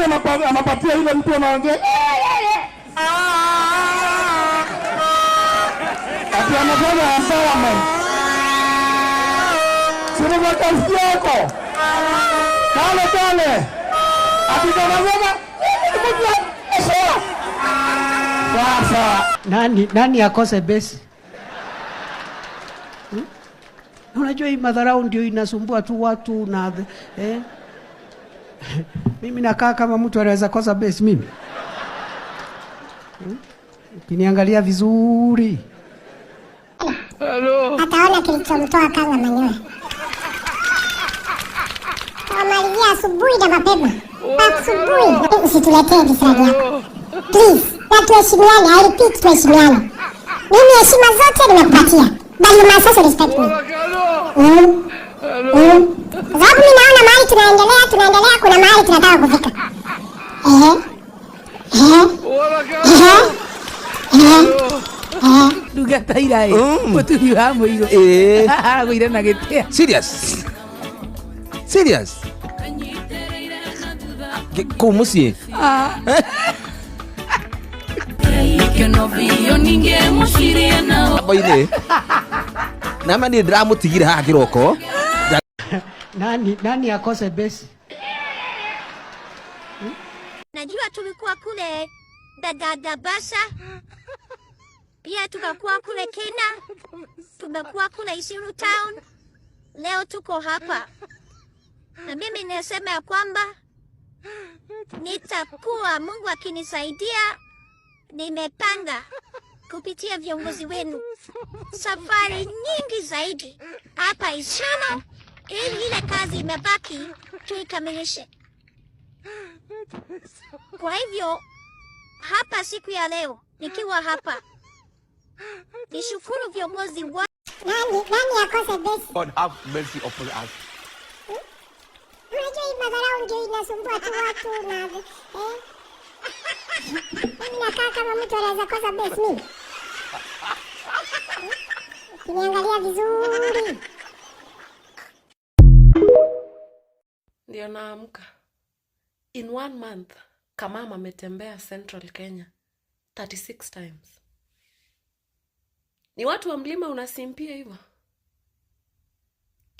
mwingine anapatia ile mtu anaongea. Ati anafanya empowerment. Sio kwa kazi yako. Kale. Ati kanasema sasa nani akose besi? Unajua hii madharau ndio inasumbua tu watu na mimi nakaa kama mtu anaweza kosa besi mimi. Ukiniangalia vizuri. Hello. Ataona kilichomtoa kanga manyoya. Amalizia asubuhi na mapema. Asubuhi. Usituletee visirani yako. Please, watu heshimiane, I repeat tuheshimiane. Mimi heshima zote nimekupatia. But you must also respect me. Sababu mimi naona mahali tunaendelea kuna mahali tunataka kufika. Duga taira Mutu wa muiro. Agwire na gitia. Serious? Kumusie? Boine. Nama ni drama tigira hakiroko. Nani akose besi? Najua tulikuwa kule Dadabasa. Pia tukakuwa kule Kena. Tumekuwa kule Isiru Town. Leo tuko hapa. Na mimi nasema ya kwamba nitakuwa, Mungu akinisaidia, nimepanga kupitia viongozi wenu safari nyingi zaidi hapa Isiru, ili ile kazi imebaki tuikamilishe. Kwa hivyo hapa siku ya leo nikiwa hapa, nishukuru viongozi wa Nani akose besi? God have mercy upon us. Unajua hii madharau ndio inasumbua tu watu na mimi nakaa kama mtu anaweza kosa besi mimi. Ukiniangalia vizuri. Ndio naamka. In 1 month, Kamama ametembea Central Kenya 36 times. Ni watu wa mlima unasimpia hivyo?